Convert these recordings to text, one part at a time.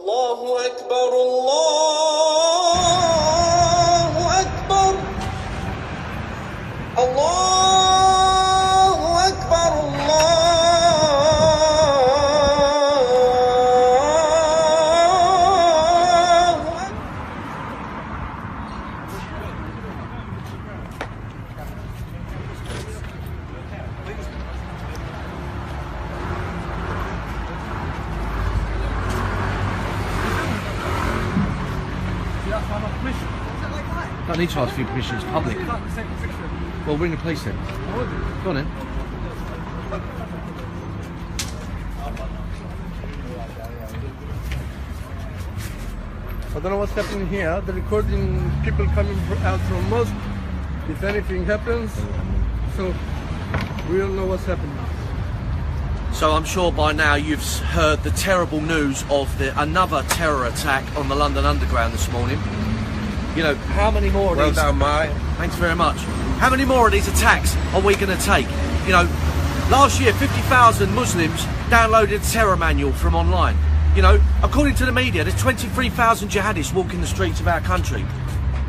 Allahu Akbar, Allahu Akbar, Allahu Akbar, Allahu Akbar. Don't need to ask for your permission, it's public. Well, ring the police then. Go on then. I don't know what's happening here. They're recording people coming out from mosque. If anything happens, so we don't know what's happening. So I'm sure by now you've heard the terrible news of another terror attack on the London Underground this morning. You know, how many more of these... Well done, mate. Thanks very much. How many more of these attacks are we going to take? You know, last year 50,000 Muslims downloaded a terror manual from online. You know, according to the media, there's 23,000 jihadists walking the streets of our country.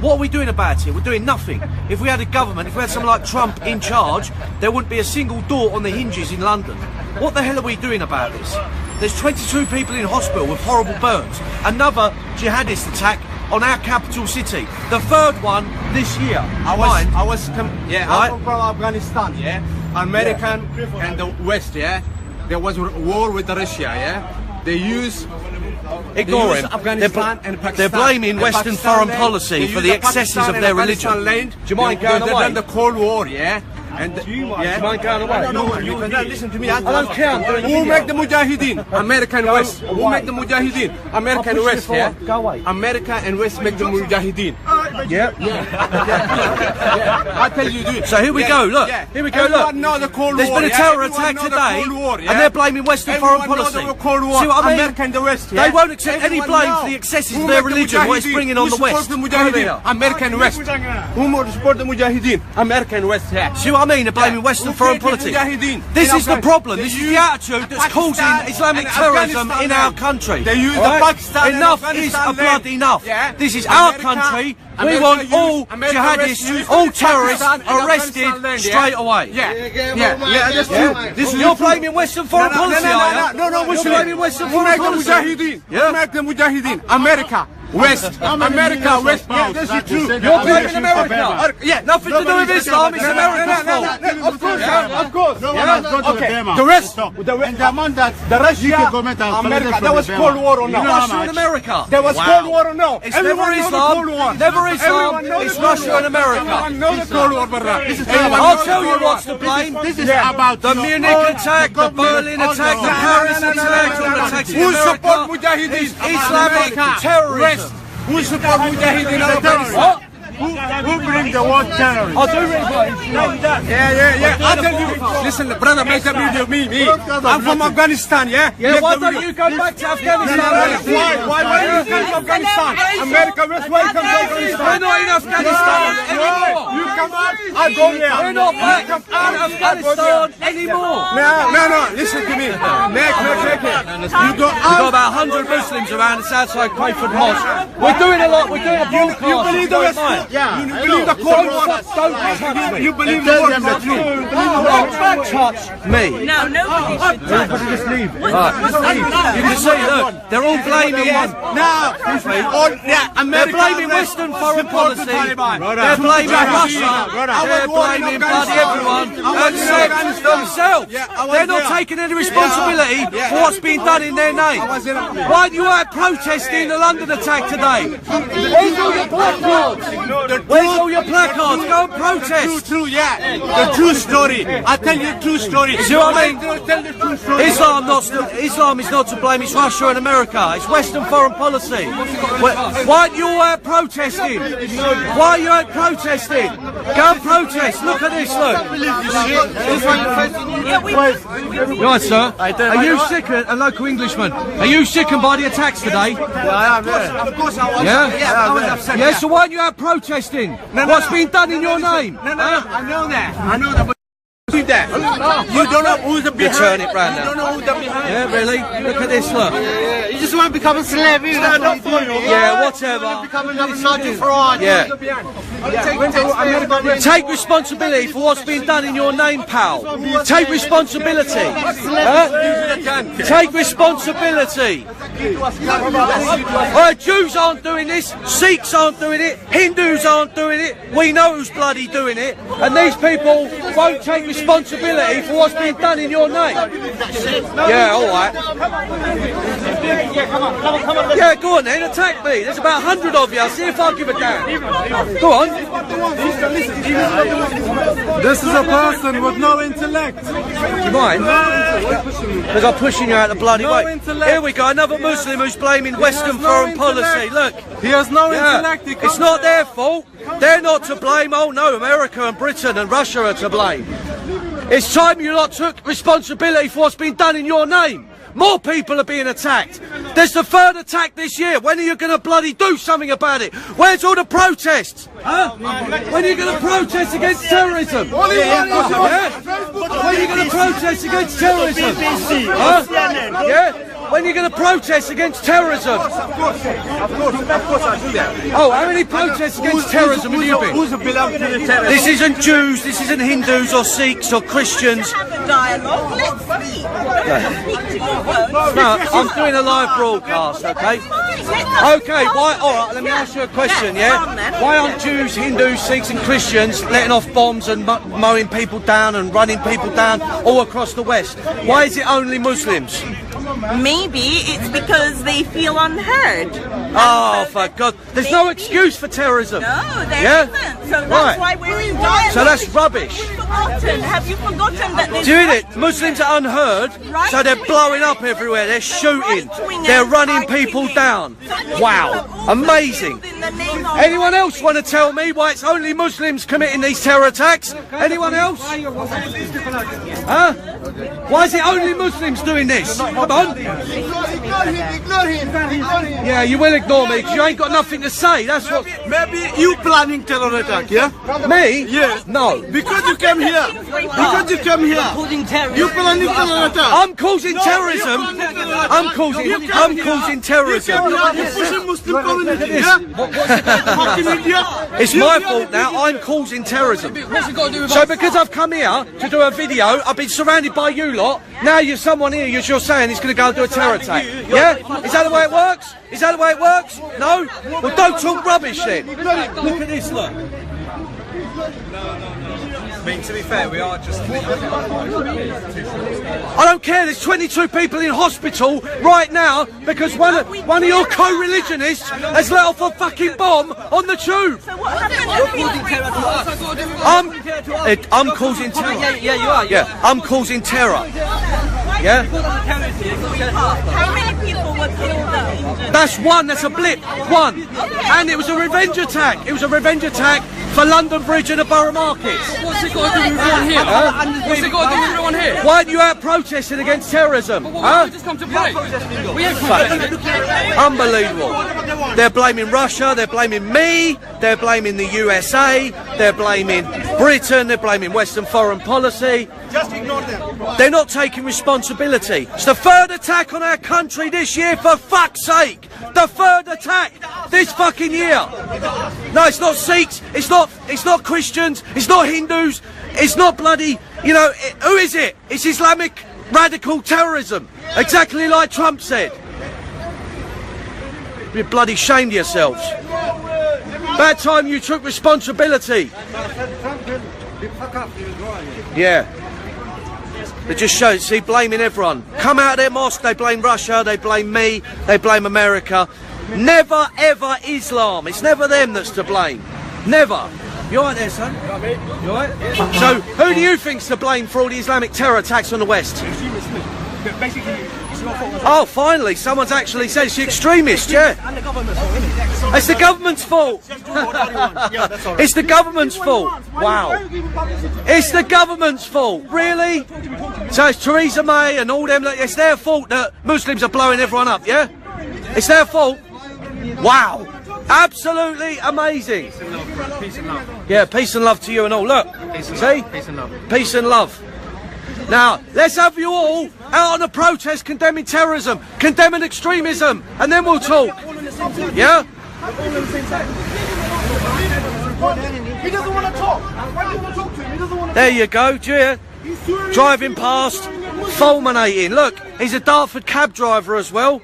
What are we doing about it? We're doing nothing. If we had a government, if we had someone like Trump in charge, there wouldn't be a single door on the hinges in London. What the hell are we doing about this? There's 22 people in hospital with horrible burns. Another jihadist attack on our capital city. The third one this year. I was from Afghanistan, yeah. American and the West, yeah. There was a war with Russia, yeah. They use Ignore him. Afghanistan and Pakistan. They're blaming Western foreign policy for the excesses of their religion. Do you mind going away? They've done the Cold War, yeah. And do you mind going away? No, you cannot listen to me. I don't care. Who make the Mujahideen? American West. Who make the Mujahideen? American West, yeah. Go away. America and West make the Mujahideen. Yeah. I tell you, dude. So here we go. Look. Here we go. Look. There's been a terror attack today, and they're blaming Western foreign policy. See what I mean? America and the West. They won't accept any blame for the excesses of their religion. What it's bringing on the West. American West. Who more support the Mujahideen? American West. Yeah. See what I mean? They're blaming Western foreign policy. This is the problem. This is the attitude that's causing Islamic terrorism in our country. They use the Pakistan. Enough is a blood enough. This is our country. We want all jihadists, all terrorists arrested straight away. That's true. You're blaming Western foreign policy, are you? No, you're blaming Western foreign policy. Who make the Mujahideen? America. West. America, West. Yeah, that's true. You're blaming America. Yeah, nothing to do with Islam. It's America's fault. Of course. Okay. The rest. And the amount that the Russia, America. There was Cold War or no? Russia and America. There was Cold War or no? It's never Islam. Never Islam. It's Russia and America. Everyone knows the Cold War, brother. I'll tell you what's to blame. This is about the Munich attack, the Berlin attack, the Paris attack, all the attacks in Who America. support Mujahideen? Islamic terrorism. Who support Mujahideen? What? Who bring the word terrorist? I do really Yeah. I'll tell you. Listen, brother, make a video of me. I'm from Afghanistan, yeah? Yeah, why don't you go back to Afghanistan? Why you come to Afghanistan? America, why you come to Afghanistan? We're not in Afghanistan anymore. You come out, I go there. We're not back out of Afghanistan anymore. No, listen to me. Make it. You go We've got about 100 Muslims around the outside Crayford Mosque. We're doing a lot. We're doing a broadcast. You believe the West? Yeah, you believe the Cold War? Don't touch me. You believe the Word? Don't touch me. No, nobody should touch. everybody just leave. You can see, look, they're all blaming they're blaming Western foreign policy. They're blaming Russia. They're blaming bloody everyone except themselves. They're not taking any responsibility for what's being done in their name. Why aren't you out protesting the London attack today? Where's all your placards? Where's all your placards? Go and protest. The true story. I tell you the true story. See what I mean? Islam is not to blame. It's Russia and America. It's Western foreign policy. Why aren't you out protesting? Why are you out protesting? Go and protest. Look at this. Look. Right, sir. Are you sickened? A local Englishman. Are you sickened by the attacks today? Yeah, of course I was. Yeah. I was upset. Yeah. So why aren't you out protesting? What's being done in your name? No, I know that. did that. You don't know who's the You behind. turn it round You now. don't know who's the behind. Yeah, really? Look at this, look. You just want to become a celebrity. That's what you do. Yeah, whatever. Become another Nigel Farage. Yeah. Take responsibility for what's been done in your name, pal. Take responsibility. Huh? Take responsibility. Jews aren't doing this. Sikhs aren't doing it. Hindus aren't doing it. We know who's bloody doing it. And these people won't take responsibility for what's been done in your name. Yeah, all right. Yeah, go on then. Attack me. There's about 100 of you. I'll see if I give a damn. Go on. This is a person with no intellect. Do you mind? Because I'm pushing you out the bloody way. intellect. Here we go, another Muslim who's blaming Western foreign policy. Look. He has no Yeah. intellect. He It's comes not their fault. They're not to blame. Oh no, America and Britain and Russia are to blame. It's time you lot took responsibility for what's been done in your name. More people are being attacked. There's the third attack this year. When are you going to bloody do something about it? Where's all the protests? Huh? When are you going to protest against terrorism? Yeah? When are you going to protest against terrorism? Huh? Yeah? When are you going to protest against terrorism? Of course I do that. Oh, how many protests against terrorism have you been? Who's belong to the terrorists? This isn't Jews, this isn't Hindus or Sikhs or Christians. Have a dialogue. Let's speak. Don't speak to your phone. No, I'm doing a live broadcast, okay? Okay, why? All right, let me ask you a question, yeah? Why aren't Jews, Hindus, Sikhs and Christians letting off bombs and mowing people down and running people down all across the West? Why is it only Muslims? Maybe it's because they feel unheard. Oh, for God. There's no excuse for terrorism. No, there Yeah? isn't. So that's Right. why we're in dialogue. So that's rubbish. Have you forgotten that there's Doing it, Muslims are unheard, so they're blowing up everywhere, they're shooting, they're running people down. Wow, amazing. Anyone else want to tell me why it's only Muslims committing these terror attacks? Anyone else? Huh? Why is it only Muslims doing this? Come on. Ignore him. Yeah, you will ignore me because you ain't got nothing to say, that's what... Maybe you planning terror attack, yeah? Me? Yeah. No. Because you came here. Because you came here. You planning terror attack. I'm causing terrorism. I'm causing terrorism. You're pushing Muslim community, yeah? Fucking idiot. It's my fault now. I'm causing terrorism. So because I've come here to do a video, I've been surrounded by you lot. Now you're someone here. You're saying he's going to go and do a terror attack. Yeah? Is that the way it works? Is that the way it works? No? Well, don't talk rubbish then. Look at this. Look. I mean, to be fair, we are just... I don't care. There's 22 people in hospital right now because one of your co-religionists has let off a fucking bomb on the tube. So what happened? I'm causing terror. Yeah, you are. Yeah, I'm causing terror. Yeah? How many people were killed and injured? That's one, that's a blip. One. And it was a revenge attack. It was a revenge attack for London Bridge and the Borough Markets. What's it got to do with everyone here? What's it got to do with everyone here? Why aren't you out protesting against terrorism? Huh? We just come to play. We ain't protesting. Unbelievable. They're blaming Russia, they're blaming me, they're blaming the USA, they're blaming Britain, they're blaming Western foreign policy. Just ignore them. They're not taking responsibility. It's the third attack on our country this year, for fuck's sake. The third attack this fucking year. No, it's not Sikhs, it's not Christians, it's not Hindus, it's not bloody, who is it? It's Islamic radical terrorism. Exactly like Trump said. You're bloody ashamed of yourselves. Bad time you took responsibility. Yeah. They just show, see, blaming everyone. Come out of their mosque, they blame Russia, they blame me, they blame America. Never ever Islam. It's never them that's to blame. Never. You alright there, son? You alright? So, who do you think's to blame for all the Islamic terror attacks on the West? Oh, finally, someone's actually said it's the extremists, yeah. It's the government's fault. It's the government's fault. Wow. It's the government's fault. Really? So it's Theresa May and all them, it's their fault that Muslims are blowing everyone up, yeah? It's their fault. Wow. Absolutely amazing. Peace and love. Yeah, peace and love to you and all. Look, see? Peace and love. Peace and love. Now, let's have you all out on a protest condemning terrorism, condemning extremism, and then we'll talk. Yeah? He doesn't want to talk. Why do you want to talk to him? He doesn't want to There you go, do you? Driving past, fulminating. Look, he's a Dartford cab driver as well.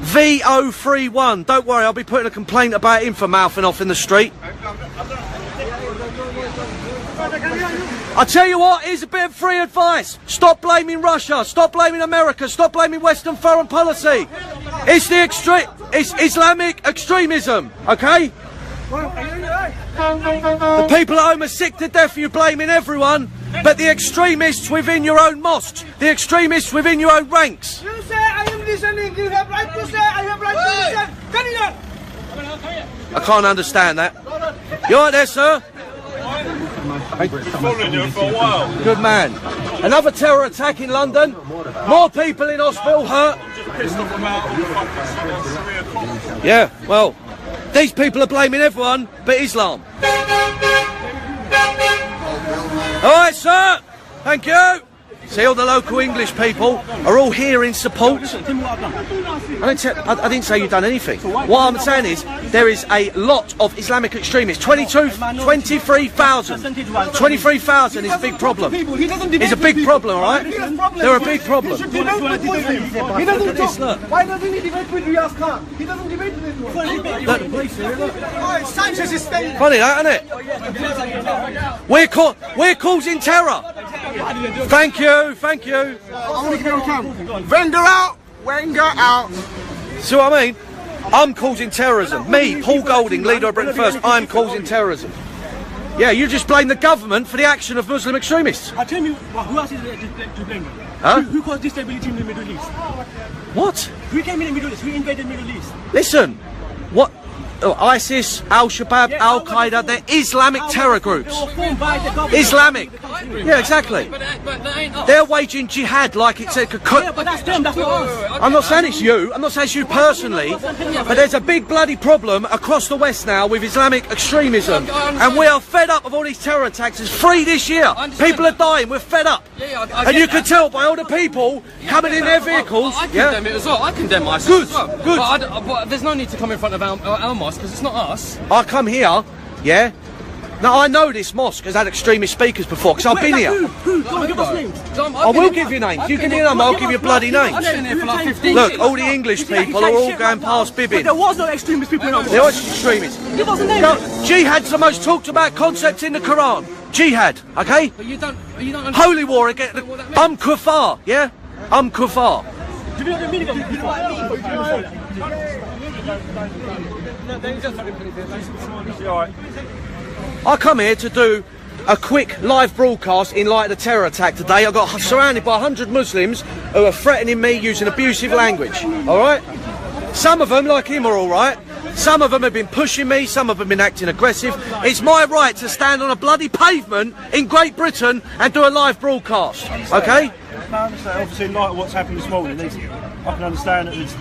VO31. Don't worry, I'll be putting a complaint about him for mouthing off in the street. I tell you what, here's a bit of free advice. Stop blaming Russia, stop blaming America, stop blaming Western foreign policy. It's it's Islamic extremism, okay? The people at home are sick to death of you blaming everyone, but the extremists within your own mosques, the extremists within your own ranks. You say I am listening. You have right to say I have right to listen. Come here. I can't understand that. You all right there, sir? Following you for a while. Good man. Another terror attack in London. More people in hospital hurt. Yeah, well, these people are blaming everyone but Islam. All right, sir. Thank you. See, all the local English people are all here in support. I didn't say you've done anything. What I'm saying is there is a lot of Islamic extremists. 23,000. 23,000 is a big problem. It's a big problem, all right? They're a big problem. He doesn't talk. Why doesn't he debate with Riyaz Khan? He doesn't debate with anyone. Sanchez is staying. Funny that, isn't it? We're causing terror. Thank you. Thank you. Wenger out. Wenger out. See what I mean? I'm causing terrorism. Me, Paul Golding, leader of Britain First, I'm causing terrorism. Yeah, you just blame the government for the action of Muslim extremists. Tell me, who else is to blame? Huh? Who caused this stability in the Middle East? What? Who came in the Middle East? Who invaded the Middle East? Listen, what? Oh, ISIS, Al-Shabaab, Al-Qaeda, they're Islamic terror groups. They were formed by the government. Islamic. Yeah, exactly. But that ain't us. They're waging jihad like it's a... Yeah, but that's them, that's not us. I'm not saying it's you, I'm not saying it's you personally, but there's a big bloody problem across the West now with Islamic extremism, and we are fed up of all these terror attacks. It's free this year. People are dying, we're fed up. And you can tell by all the people coming in their vehicles. I condemn it as well. I condemn ISIS as well. Good. But there's no need to come in front of our mosque because it's not us. I come here, yeah. Now I know this mosque has had extremist speakers before because I've been here. Who? Go on, give us names. I will give you names. You can hear them. I'll give you bloody names. I've been here for like 15 Look, years. all the English people are all going past bibbing. There was no extremist people in our There was extremists. Give us a name. No, jihad's the most talked about concept in the Quran. Jihad, okay? But you don't understand. Holy war against. I'm kuffar, yeah? I'm kuffar. Do you know the meaning of kuffar? I come here to do a quick live broadcast in light of the terror attack today. I got surrounded by 100 Muslims who are threatening me using abusive language. All right? Some of them, like him, are all right. Some of them have been pushing me. Some of them have been acting aggressive. It's my right to stand on a bloody pavement in Great Britain and do a live broadcast. Okay? No, I understand. Obviously, in light of what's happened this morning, I can understand that it's...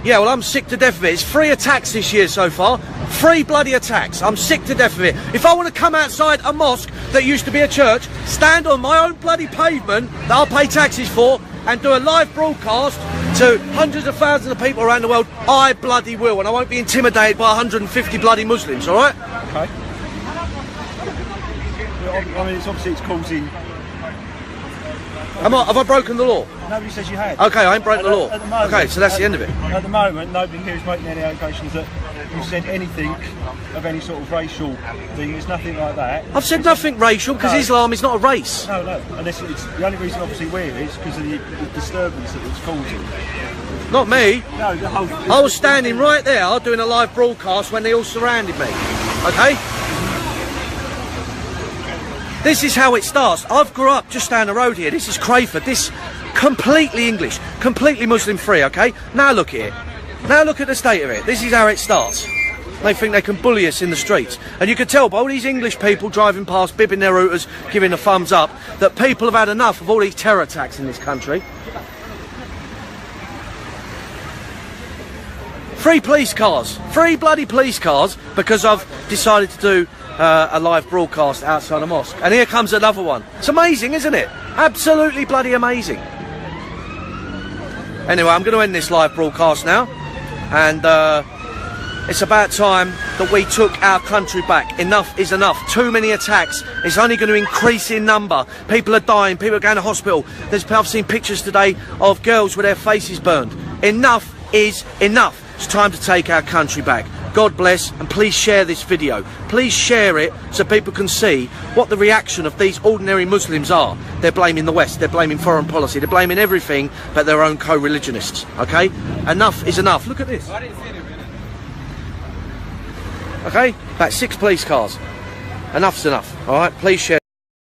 Yeah, well, I'm sick to death of it. It's 3 attacks this year so far. 3 bloody attacks. I'm sick to death of it. If I want to come outside a mosque that used to be a church, stand on my own bloody pavement that I'll pay taxes for, and do a live broadcast to hundreds of thousands of people around the world, I bloody will. And I won't be intimidated by 150 bloody Muslims, all right? Okay. I mean, it's obviously it's causing... Have I broken the law? Nobody says you had. Okay, I ain't broken the law. At the moment, Okay, so that's the end of it. At the moment, nobody here is making any allegations that you said anything of any sort of racial thing. There's nothing like that. I've said nothing racial because Islam is not a race. No. And it's the only reason, obviously, we're here is because of the disturbance that it's causing. Not me. No, the whole... I was standing right there doing a live broadcast when they all surrounded me. Okay? This is how it starts. I've grew up just down the road here. This is Crayford. This completely English, completely Muslim free, okay? Now look at it. Now look at the state of it. This is how it starts. They think they can bully us in the streets. And you can tell by all these English people driving past, bibbing their routers, giving a thumbs up, that people have had enough of all these terror attacks in this country. 3 police cars. 3 bloody police cars because I've decided to do a live broadcast outside a mosque. And here comes another one. It's amazing, isn't it? Absolutely bloody amazing. Anyway, I'm going to end this live broadcast now, and it's about time that we took our country back. Enough is enough. Too many attacks. It's only going to increase in number. People are dying. People are going to hospital. I've seen pictures today of girls with their faces burned. Enough is enough. It's time to take our country back. God bless, and please share this video. Please share it so people can see what the reaction of these ordinary Muslims are. They're blaming the West, they're blaming foreign policy, they're blaming everything but their own co-religionists, okay? Enough is enough. Look at this. Okay, about 6 police cars. Enough's enough, all right? Please share.